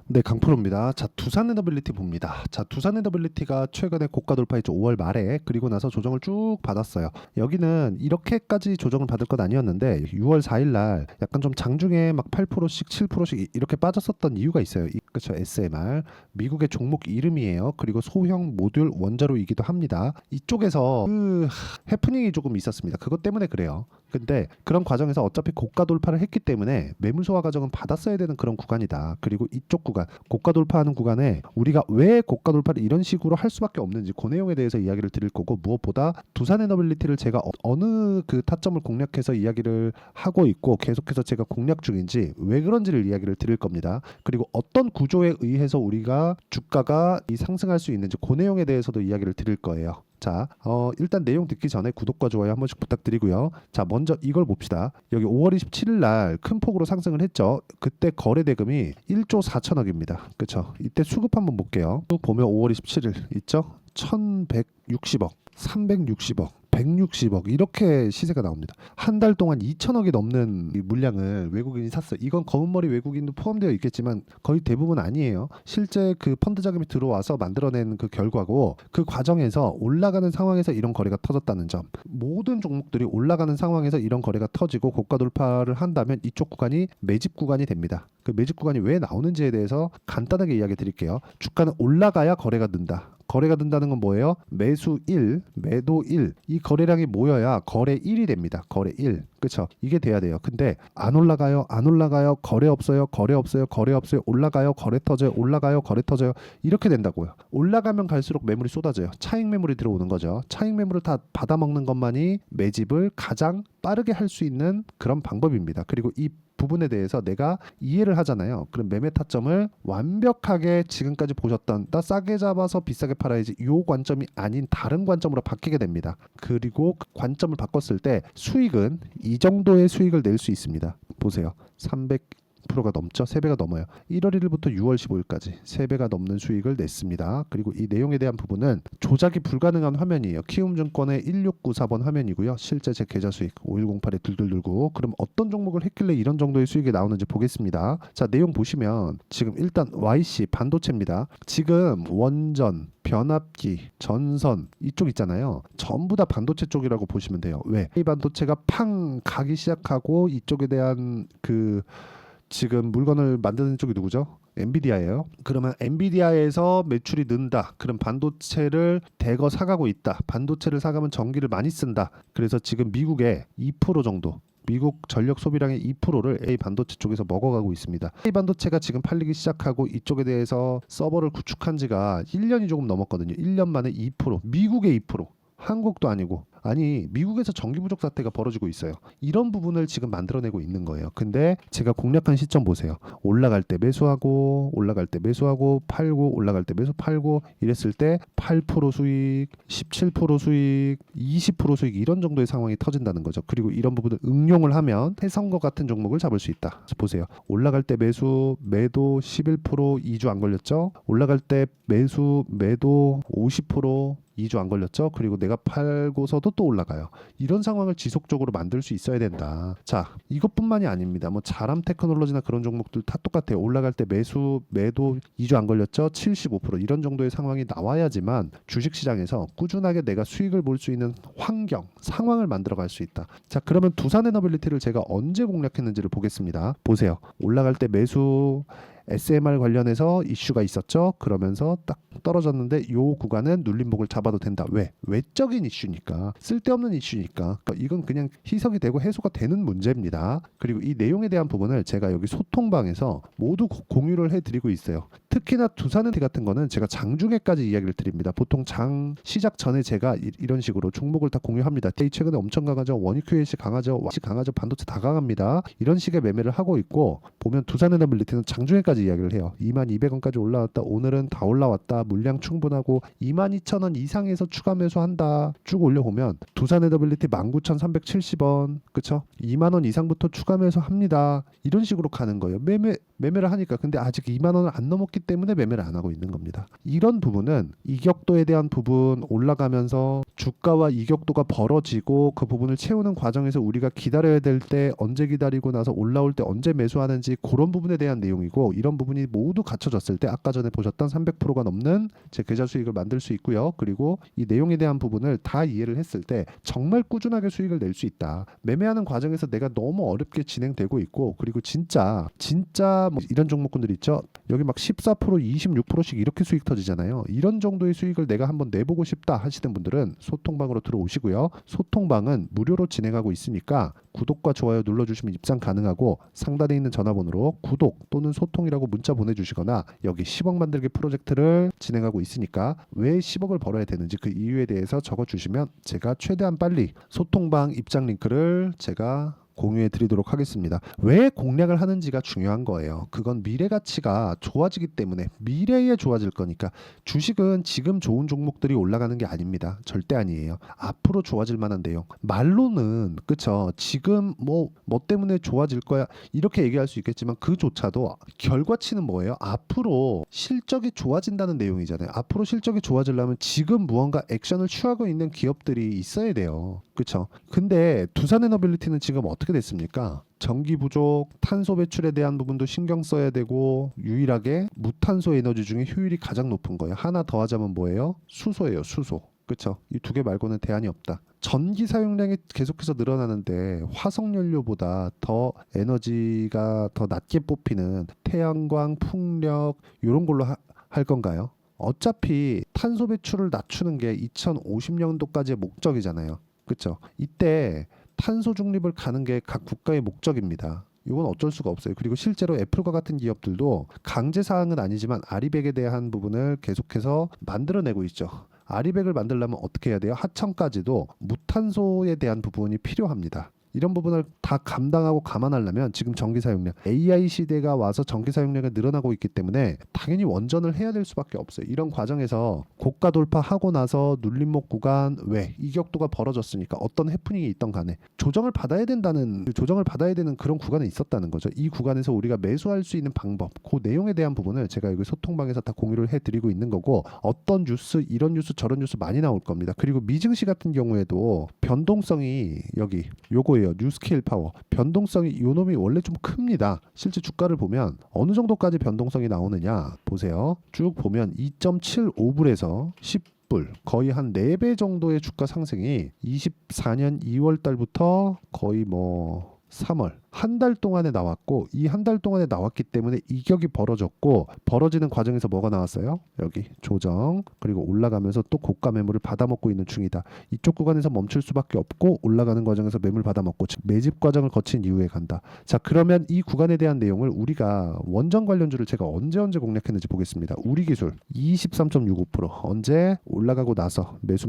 네, 강프로입니다. 자, 두산에너빌리티 봅니다. 자, 두산에너빌리티가 최근에 고가 돌파했죠. 5월 말에. 그리고 나서 조정을 쭉 받았어요. 여기는 이렇게까지 조정을 받을 건 아니었는데 6월 4일 날 약간 좀 장중에 막 8%씩 7%씩 이렇게 빠졌었던 이유가 있어요. 그렇죠. SMR. 미국의 종목 이름이에요. 그리고 소형 모듈 원자로이기도 합니다. 이쪽에서 해프닝이 조금 있었습니다. 그것 때문에 그래요. 근데 그런 과정에서 어차피 고가 돌파를 했기 때문에 매물 소화 과정은 받았어야 되는 그런 구간이다. 그리고 이쪽 구간, 고가 돌파하는 구간에 우리가 왜 고가 돌파를 이런 식으로 할 수밖에 없는지 그 내용에 대해서 이야기를 드릴 거고, 무엇보다 두산에너빌리티를 제가 어느 그 타점을 공략해서 이야기를 하고 있고 계속해서 제가 공략 중인지 왜 그런지를 이야기를 드릴 겁니다. 그리고 어떤 구조에 의해서 우리가 주가가 이 상승할 수 있는지 그 내용에 대해서도 이야기를 드릴 거예요. 자, 일단 내용 듣기 전에 구독과 좋아요 한 번씩 부탁드리고요. 자, 먼저 이걸 봅시다. 여기 5월 27일 날 큰 폭으로 상승을 했죠. 그때 거래 대금이 1조 4천억입니다. 그렇죠? 이때 수급 한번 볼게요. 또 보면 5월 27일 있죠? 1160억, 360억, 160억 이렇게 시세가 나옵니다. 한 달 동안 2천억이 넘는 이 물량을 외국인이 샀어요. 이건 검은머리 외국인도 포함되어 있겠지만 거의 대부분 아니에요. 실제 그 펀드 자금이 들어와서 만들어낸 그 결과고, 그 과정에서 올라가는 상황에서 이런 거래가 터졌다는 점. 모든 종목들이 올라가는 상황에서 이런 거래가 터지고 고가 돌파를 한다면 이쪽 구간이 매집 구간이 됩니다. 그 매집 구간이 왜 나오는지에 대해서 간단하게 이야기 드릴게요. 주가는 올라가야 거래가 는다. 거래가 된다는 건 뭐예요? 매수 1, 매도 1. 이 거래량이 모여야 거래 1이 됩니다. 거래 1. 그렇죠? 이게 돼야 돼요. 근데 안 올라가요. 안 올라가요. 거래 없어요. 거래 없어요. 거래 없어요. 올라가요. 거래 터져요. 올라가요. 거래 터져요. 이렇게 된다고요. 올라가면 갈수록 매물이 쏟아져요. 차익 매물이 들어오는 거죠. 차익 매물을 다 받아먹는 것만이 매집을 가장 빠르게 할 수 있는 그런 방법입니다. 그리고 이 부분에 대해서 내가 이해를 하잖아요. 그럼 매매 타점을 완벽하게 지금까지 보셨던 나 싸게 잡아서 비싸게 팔아야지 이 관점이 아닌 다른 관점으로 바뀌게 됩니다. 그리고 그 관점을 바꿨을 때 수익은 이 정도의 수익을 낼 수 있습니다. 보세요. 300%가 넘죠. 3배가 넘어요. 1월 1일부터 6월 15일까지 3배가 넘는 수익을 냈습니다. 그리고 이 내용에 대한 부분은 조작이 불가능한 화면이에요. 키움증권의 1694번 화면이고요. 실제 제 계좌 수익 5108에 들들들고, 그럼 어떤 종목을 했길래 이런 정도의 수익이 나오는지 보겠습니다. 자, 내용 보시면 지금 일단 YC 반도체입니다. 지금 원전, 변압기, 전선 이쪽 있잖아요. 전부 다 반도체 쪽이라고 보시면 돼요. 왜? 이 반도체가 팡 가기 시작하고 이쪽에 대한 그 지금 물건을 만드는 쪽이 누구죠? 엔비디아예요. 그러면 엔비디아에서 매출이 는다. 그럼 반도체를 대거 사가고 있다. 반도체를 사가면 전기를 많이 쓴다. 그래서 지금 미국의 2% 정도, 미국 전력 소비량의 2%를 A 반도체 쪽에서 먹어가고 있습니다. A 반도체가 지금 팔리기 시작하고 이쪽에 대해서 서버를 구축한 지가 1년이 조금 넘었거든요. 1년 만에 2%, 미국의 2%. 한국도 아니고, 아니 미국에서 전기 부족 사태가 벌어지고 있어요. 이런 부분을 지금 만들어내고 있는 거예요. 근데 제가 공략한 시점 보세요. 올라갈 때 매수하고, 올라갈 때 매수하고, 팔고, 올라갈 때 매수 팔고, 이랬을 때 8% 수익, 17% 수익, 20% 수익, 이런 정도의 상황이 터진다는 거죠. 그리고 이런 부분을 응용을 하면 해성과 같은 종목을 잡을 수 있다. 보세요. 올라갈 때 매수, 매도 11%, 2주 안 걸렸죠? 올라갈 때 매수, 매도 50%, 2주 안 걸렸죠? 그리고 내가 팔고서도 또 올라가요. 이런 상황을 지속적으로 만들 수 있어야 된다. 자, 이것뿐만이 아닙니다. 뭐 자람 테크놀로지나 그런 종목들 다 똑같아요. 올라갈 때 매수, 매도 2주 안 걸렸죠? 75% 이런 정도의 상황이 나와야지만 주식시장에서 꾸준하게 내가 수익을 볼 수 있는 환경, 상황을 만들어갈 수 있다. 자, 그러면 두산에너빌리티를 제가 언제 공략했는지를 보겠습니다. 보세요. 올라갈 때 매수, SMR 관련해서 이슈가 있었죠. 그러면서 딱 떨어졌는데 이 구간은 눌림목을 잡아도 된다. 왜? 외적인 이슈니까, 쓸데없는 이슈니까. 이건 그냥 희석이 되고 해소가 되는 문제입니다. 그리고 이 내용에 대한 부분을 제가 여기 소통방에서 모두 공유를 해드리고 있어요. 특히나 두산은티 같은 거는 제가 장중에까지 이야기를 드립니다. 보통 장 시작 전에 제가 이런 식으로 종목을 다 공유합니다. 최근에 엄청 강하죠. 원익QH 강하죠. 와시 강하죠. 반도체 다 강합니다. 이런 식의 매매를 하고 있고, 보면 두산에너빌리티는 장중에까지 이야기를 해요. 22,200원까지 올라왔다. 오늘은 다 올라왔다. 물량 충분하고 22,000원 이상에서 추가 매수한다. 쭉 올려보면 두산에너빌리티 19,370원, 그쵸? 2만원 이상부터 추가 매수합니다. 이런 식으로 가는 거예요. 매매를 하니까. 근데 아직 2만원을 안 넘었기 때문에 매매를 안 하고 있는 겁니다. 이런 부분은 이격도에 대한 부분 올라가면서 주가와 이격도가 벌어지고 그 부분을 채우는 과정에서 우리가 기다려야 될 때 언제 기다리고 나서 올라올 때 언제 매수하는지 그런 부분에 대한 내용이고, 이런 부분이 모두 갖춰졌을 때 아까 전에 보셨던 300%가 넘는 제 계좌 수익을 만들 수 있고요. 그리고 이 내용에 대한 부분을 다 이해를 했을 때 정말 꾸준하게 수익을 낼 수 있다. 매매하는 과정에서 내가 너무 어렵게 진행되고 있고, 그리고 진짜 뭐 이런 종목군들 있죠. 여기 막 14%, 26%씩 이렇게 수익 터지잖아요. 이런 정도의 수익을 내가 한번 내보고 싶다 하시는 분들은 소통방으로 들어오시고요. 소통방은 무료로 진행하고 있으니까 구독과 좋아요 눌러주시면 입장 가능하고, 상단에 있는 전화번호로 구독 또는 소통이라고 문자 보내주시거나, 여기 10억 만들기 프로젝트를 진행하고 있으니까 왜 10억을 벌어야 되는지 그 이유에 대해서 적어주시면 제가 최대한 빨리 소통방 입장 링크를 제가 공유해 드리도록 하겠습니다. 왜 공략을 하는지가 중요한 거예요. 그건 미래 가치가 좋아지기 때문에, 미래에 좋아질 거니까. 주식은 지금 좋은 종목들이 올라가는 게 아닙니다. 절대 아니에요. 앞으로 좋아질 만한 내용. 말로는 그쵸, 지금 뭐 때문에 좋아질 거야 이렇게 얘기할 수 있겠지만, 그조차도 결과치는 뭐예요? 앞으로 실적이 좋아진다는 내용이잖아요. 앞으로 실적이 좋아지려면 지금 무언가 액션을 취하고 있는 기업들이 있어야 돼요. 그쵸? 근데 두산에너빌리티는 지금 어떻게 됐습니까? 전기 부족, 탄소 배출에 대한 부분도 신경 써야 되고, 유일하게 무탄소 에너지 중에 효율이 가장 높은 거예요. 하나 더 하자면 뭐예요? 수소예요. 수소. 그쵸? 이 두 개 말고는 대안이 없다. 전기 사용량이 계속해서 늘어나는데 화석연료보다 더 에너지가 더 낮게 뽑히는 태양광, 풍력 이런 걸로 할 건가요? 어차피 탄소 배출을 낮추는 게 2050년도까지의 목적이잖아요. 그렇죠? 이때 탄소 중립을 가는 게 각 국가의 목적입니다. 이건 어쩔 수가 없어요. 그리고 실제로 애플과 같은 기업들도 강제 사항은 아니지만 아리백에 대한 부분을 계속해서 만들어내고 있죠. 아리백을 만들려면 어떻게 해야 돼요? 하청까지도 무탄소에 대한 부분이 필요합니다. 이런 부분을 다 감당하고 감안하려면 지금 전기 사용량, AI 시대가 와서 전기 사용량이 늘어나고 있기 때문에 당연히 원전을 해야 될 수밖에 없어요. 이런 과정에서 고가 돌파하고 나서 눌림목 구간 왜 이격도가 벌어졌으니까 어떤 해프닝이 있던 간에 조정을 받아야 되는 그런 구간에 있었다는 거죠. 이 구간에서 우리가 매수할 수 있는 방법, 그 내용에 대한 부분을 제가 여기 소통방에서 다 공유를 해드리고 있는 거고, 어떤 뉴스, 이런 뉴스 저런 뉴스 많이 나올 겁니다. 그리고 미증시 같은 경우에도 변동성이 여기 요거예요. 뉴스케일 파워. 변동성이 요 놈이 원래 좀 큽니다. 실제 주가를 보면 어느 정도까지 변동성이 나오느냐 보세요. 쭉 보면 2.75불에서 10불, 거의 한 4배 정도의 주가 상승이 24년 2월 달부터 거의 뭐 3월 한 달 동안에 나왔고, 이 한 달 동안에 나왔기 때문에 이격이 벌어졌고, 벌어지는 과정에서 뭐가 나왔어요? 여기 조정, 그리고 올라가면서 또 고가 매물을 받아먹고 있는 중이다. 이쪽 구간에서 멈출 수밖에 없고 올라가는 과정에서 매물 받아먹고, 즉 매집 과정을 거친 이후에 간다. 자, 그러면 이 구간에 대한 내용을 우리가 원전 관련주를 제가 언제 공략했는지 보겠습니다. 우리기술 23.65%, 언제 올라가고 나서 매수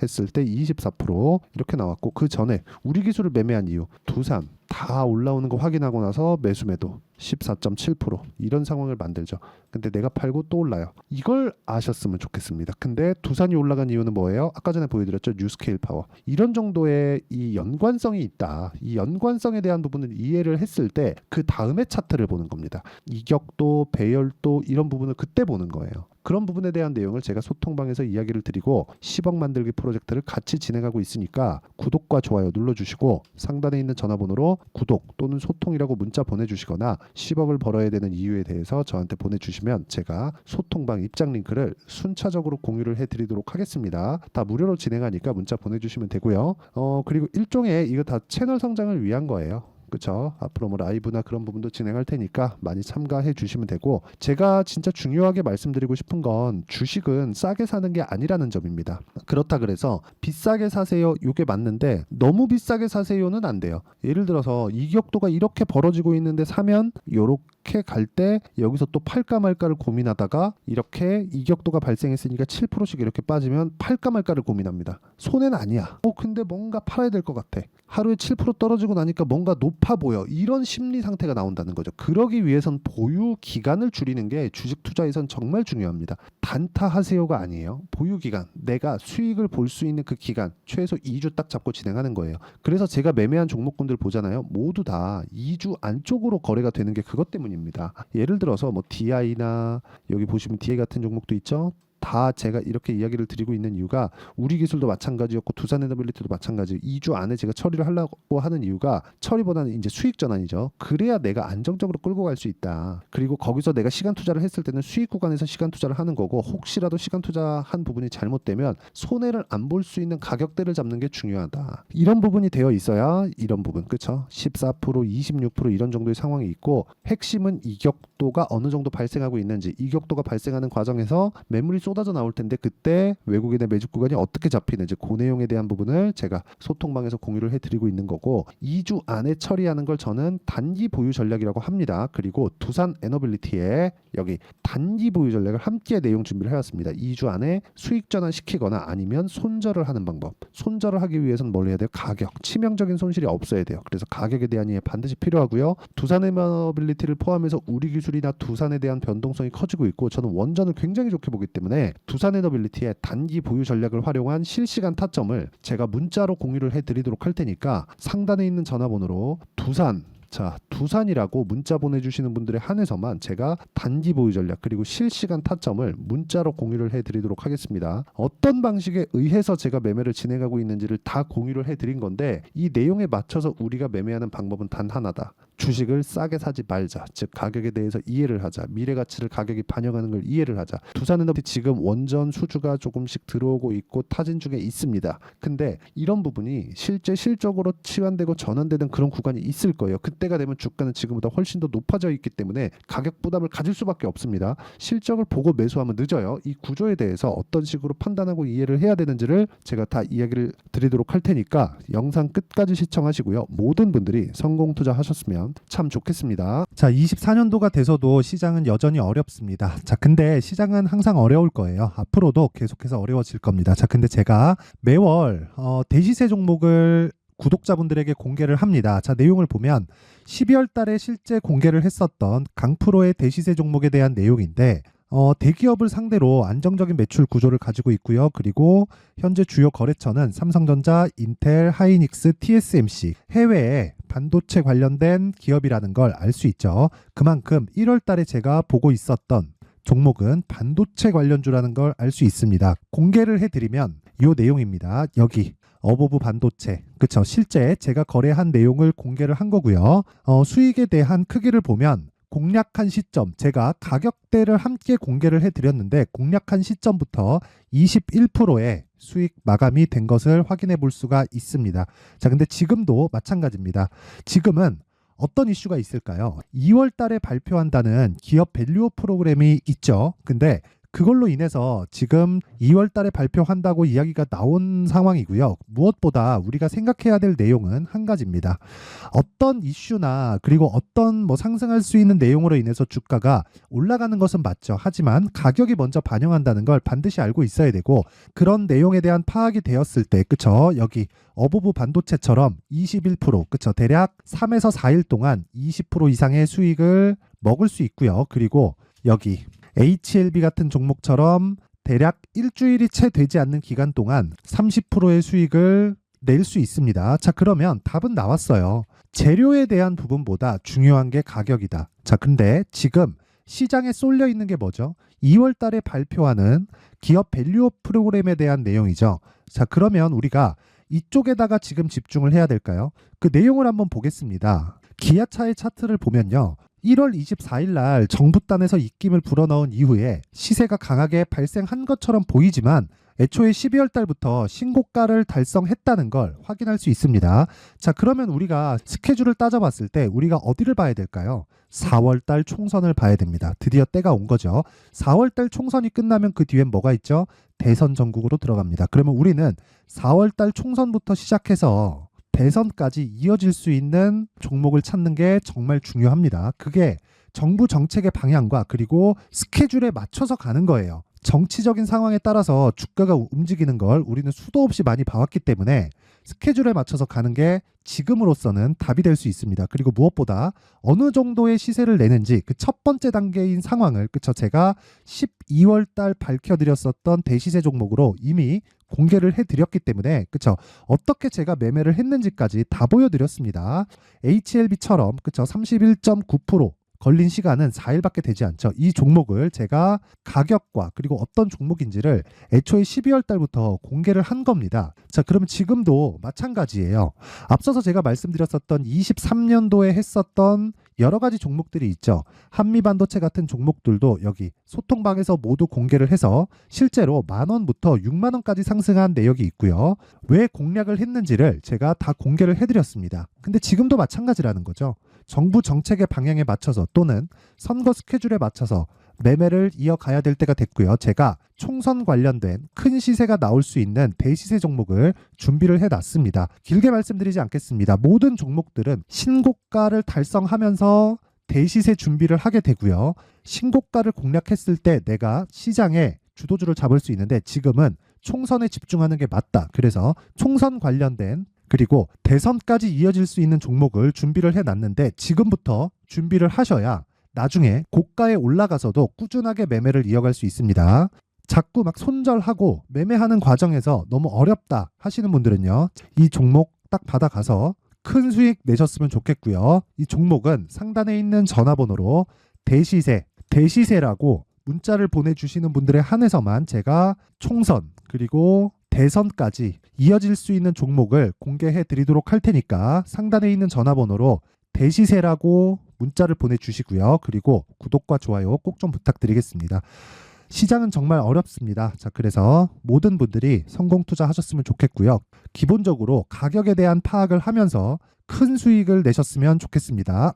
했을 때 24% 이렇게 나왔고, 그 전에 우리기술을 매매한 이유, 두산 다 올라오는 거 확인하고 나서 매도 14.7% 이런 상황을 만들죠. 근데 내가 팔고 또 올라요. 이걸 아셨으면 좋겠습니다. 근데 두산이 올라간 이유는 뭐예요? 아까 전에 보여드렸죠. 뉴스케일 파워. 이런 정도의 이 연관성이 있다. 이 연관성에 대한 부분을 이해를 했을 때 그 다음에 차트를 보는 겁니다. 이격도, 배열도 이런 부분을 그때 보는 거예요. 그런 부분에 대한 내용을 제가 소통방에서 이야기를 드리고 10억 만들기 프로젝트를 같이 진행하고 있으니까 구독과 좋아요 눌러주시고, 상단에 있는 전화번호로 구독 또는 소통이라고 문자 보내주시거나 10억을 벌어야 되는 이유에 대해서 저한테 보내주시면 제가 소통방 입장 링크를 순차적으로 공유를 해드리도록 하겠습니다. 다 무료로 진행하니까 문자 보내주시면 되고요. 그리고 일종의 이거 다 채널 성장을 위한 거예요. 그쵸? 앞으로 뭐 라이브나 그런 부분도 진행할 테니까 많이 참가해 주시면 되고, 제가 진짜 중요하게 말씀드리고 싶은 건 주식은 싸게 사는 게 아니라는 점입니다. 그렇다 그래서 비싸게 사세요, 이게 맞는데 너무 비싸게 사세요는 안 돼요. 예를 들어서 이격도가 이렇게 벌어지고 있는데 사면 요렇게 갈 때 여기서 또 팔까 말까를 고민하다가 이렇게 이격도가 발생했으니까 7%씩 이렇게 빠지면 팔까 말까를 고민합니다. 손해는 아니야. 근데 뭔가 팔아야 될 것 같아. 하루에 7% 떨어지고 나니까 뭔가 높아 보여. 이런 심리 상태가 나온다는 거죠. 그러기 위해선 보유 기간을 줄이는 게 주식 투자에선 정말 중요합니다. 단타하세요가 아니에요. 보유 기간, 내가 수익을 볼 수 있는 그 기간 최소 2주 딱 잡고 진행하는 거예요. 그래서 제가 매매한 종목군들 보잖아요. 모두 다 2주 안쪽으로 거래가 되는 게 그것 때문이에요. 부분입니다. 예를 들어서 뭐 DI나 여기 보시면 DI 같은 종목도 있죠. 다 제가 이렇게 이야기를 드리고 있는 이유가 우리 기술도 마찬가지였고 두산 에너빌리티도 마찬가지 2주 안에 제가 처리를 하려고 하는 이유가 처리보다는 이제 수익 전환이죠. 그래야 내가 안정적으로 끌고 갈 수 있다. 그리고 거기서 내가 시간 투자를 했을 때는 수익 구간에서 시간 투자를 하는 거고 혹시라도 시간 투자한 부분이 잘못되면 손해를 안 볼 수 있는 가격대를 잡는 게 중요하다. 이런 부분이 되어 있어야 이런 부분 그쵸? 14% 26% 이런 정도의 상황이 있고 핵심은 이격도가 어느 정도 발생하고 있는지 이격도가 발생하는 과정에서 매물이 쏟아져 나올 텐데 그때 외국인의 매집 구간이 어떻게 잡히는지 그 내용에 대한 부분을 제가 소통방에서 공유를 해드리고 있는 거고 2주 안에 처리하는 걸 저는 단기 보유 전략이라고 합니다. 그리고 두산 에너빌리티에 여기 단기 보유 전략을 함께 내용 준비를 해왔습니다. 2주 안에 수익 전환 시키거나 아니면 손절을 하는 방법. 손절을 하기 위해서는 뭘 해야 돼요? 가격. 치명적인 손실이 없어야 돼요. 그래서 가격에 대한 이해 반드시 필요하고요. 두산 에너빌리티를 포함해서 우리 기술이나 두산에 대한 변동성이 커지고 있고 저는 원전을 굉장히 좋게 보기 때문에 두산 에너빌리티의 단기 보유 전략을 활용한 실시간 타점을 제가 문자로 공유를 해드리도록 할 테니까 상단에 있는 전화번호로 두산이라고 문자 보내주시는 분들에 한해서만 제가 단기 보유 전략 그리고 실시간 타점을 문자로 공유를 해드리도록 하겠습니다. 어떤 방식에 의해서 제가 매매를 진행하고 있는지를 다 공유를 해드린 건데 이 내용에 맞춰서 우리가 매매하는 방법은 단 하나다. 주식을 싸게 사지 말자. 즉 가격에 대해서 이해를 하자. 미래 가치를 가격이 반영하는 걸 이해를 하자. 두산에너비 지금 원전 수주가 조금씩 들어오고 있고 타진 중에 있습니다. 근데 이런 부분이 실제 실적으로 치환되고 전환되는 그런 구간이 있을 거예요. 그때가 되면 주가는 지금보다 훨씬 더 높아져 있기 때문에 가격 부담을 가질 수밖에 없습니다. 실적을 보고 매수하면 늦어요. 이 구조에 대해서 어떤 식으로 판단하고 이해를 해야 되는지를 제가 다 이야기를 드리도록 할 테니까 영상 끝까지 시청하시고요. 모든 분들이 성공 투자하셨으면 참 좋겠습니다. 자, 24년도가 돼서도 시장은 여전히 어렵습니다. 자, 근데 시장은 항상 어려울 거예요. 앞으로도 계속해서 어려워질 겁니다. 자, 근데 제가 매월 대시세 종목을 구독자분들에게 공개를 합니다. 자, 내용을 보면 12월 달에 실제 공개를 했었던 강프로의 대시세 종목에 대한 내용인데 대기업을 상대로 안정적인 매출 구조를 가지고 있고요. 그리고 현재 주요 거래처는 삼성전자, 인텔, 하이닉스, TSMC, 해외에 반도체 관련된 기업이라는 걸 알 수 있죠. 그만큼 1월 달에 제가 보고 있었던 종목은 반도체 관련주라는 걸 알 수 있습니다. 공개를 해드리면 이 내용입니다. 여기 어보브 반도체, 그쵸? 실제 제가 거래한 내용을 공개를 한 거고요. 수익에 대한 크기를 보면 공략한 시점, 제가 가격대를 함께 공개를 해드렸는데 공략한 시점부터 21%의 수익 마감이 된 것을 확인해 볼 수가 있습니다. 자, 근데 지금도 마찬가지입니다. 지금은 어떤 이슈가 있을까요? 2월 달에 발표한다는 기업 밸류업 프로그램이 있죠. 근데 그걸로 인해서 지금 2월 달에 발표한다고 이야기가 나온 상황이고요. 무엇보다 우리가 생각해야 될 내용은 한 가지입니다. 어떤 이슈나 그리고 어떤 상승할 수 있는 내용으로 인해서 주가가 올라가는 것은 맞죠. 하지만 가격이 먼저 반영한다는 걸 반드시 알고 있어야 되고 그런 내용에 대한 파악이 되었을 때 그쵸? 여기 어보브 반도체처럼 21% 그쵸? 대략 3에서 4일 동안 20% 이상의 수익을 먹을 수 있고요. 그리고 여기 HLB 같은 종목처럼 대략 일주일이 채 되지 않는 기간 동안 30%의 수익을 낼 수 있습니다. 자, 그러면 답은 나왔어요. 재료에 대한 부분보다 중요한 게 가격이다. 자, 근데 지금 시장에 쏠려 있는 게 뭐죠? 2월 달에 발표하는 기업 밸류업 프로그램에 대한 내용이죠. 자, 그러면 우리가 이쪽에다가 지금 집중을 해야 될까요? 그 내용을 한번 보겠습니다. 기아차의 차트를 보면요. 1월 24일 날 정부단에서 입김을 불어넣은 이후에 시세가 강하게 발생한 것처럼 보이지만 애초에 12월 달부터 신고가를 달성했다는 걸 확인할 수 있습니다. 자, 그러면 우리가 스케줄을 따져봤을 때 우리가 어디를 봐야 될까요? 4월 달 총선을 봐야 됩니다. 드디어 때가 온 거죠. 4월 달 총선이 끝나면 그 뒤엔 뭐가 있죠? 대선 전국으로 들어갑니다. 그러면 우리는 4월 달 총선부터 시작해서 대선까지 이어질 수 있는 종목을 찾는 게 정말 중요합니다. 그게 정부 정책의 방향과 그리고 스케줄에 맞춰서 가는 거예요. 정치적인 상황에 따라서 주가가 움직이는 걸 우리는 수도 없이 많이 봐왔기 때문에 스케줄에 맞춰서 가는 게 지금으로서는 답이 될 수 있습니다. 그리고 무엇보다 어느 정도의 시세를 내는지 그 첫 번째 단계인 상황을 그쵸? 제가 12월 달 밝혀드렸었던 대시세 종목으로 이미 공개를 해드렸기 때문에 그쵸? 어떻게 제가 매매를 했는지까지 다 보여드렸습니다. HLB처럼 그쵸? 31.9% 걸린 시간은 4일밖에 되지 않죠. 이 종목을 제가 가격과 그리고 어떤 종목인지를 애초에 12월 달부터 공개를 한 겁니다. 자, 그럼 지금도 마찬가지예요. 앞서서 제가 말씀드렸었던 23년도에 했었던 여러 가지 종목들이 있죠. 한미반도체 같은 종목들도 여기 소통방에서 모두 공개를 해서 실제로 10,000원부터 60,000원까지 상승한 내역이 있고요. 왜 공략을 했는지를 제가 다 공개를 해드렸습니다. 근데 지금도 마찬가지라는 거죠. 정부 정책의 방향에 맞춰서 또는 선거 스케줄에 맞춰서 매매를 이어가야 될 때가 됐고요. 제가 총선 관련된 큰 시세가 나올 수 있는 대시세 종목을 준비를 해놨습니다. 길게 말씀드리지 않겠습니다. 모든 종목들은 신고가를 달성하면서 대시세 준비를 하게 되고요. 신고가를 공략했을 때 내가 시장에 주도주를 잡을 수 있는데 지금은 총선에 집중하는 게 맞다. 그래서 총선 관련된 그리고 대선까지 이어질 수 있는 종목을 준비를 해놨는데 지금부터 준비를 하셔야 나중에 고가에 올라가서도 꾸준하게 매매를 이어갈 수 있습니다. 자꾸 막 손절하고 매매하는 과정에서 너무 어렵다 하시는 분들은요. 이 종목 딱 받아가서 큰 수익 내셨으면 좋겠고요. 이 종목은 상단에 있는 전화번호로 대시세라고 문자를 보내주시는 분들에 한해서만 제가 총선 그리고 대선까지 이어질 수 있는 종목을 공개해 드리도록 할 테니까 상단에 있는 전화번호로 대시세라고 문자를 보내주시고요. 그리고 구독과 좋아요 꼭 좀 부탁드리겠습니다. 시장은 정말 어렵습니다. 자, 그래서 모든 분들이 성공 투자하셨으면 좋겠고요. 기본적으로 가격에 대한 파악을 하면서 큰 수익을 내셨으면 좋겠습니다.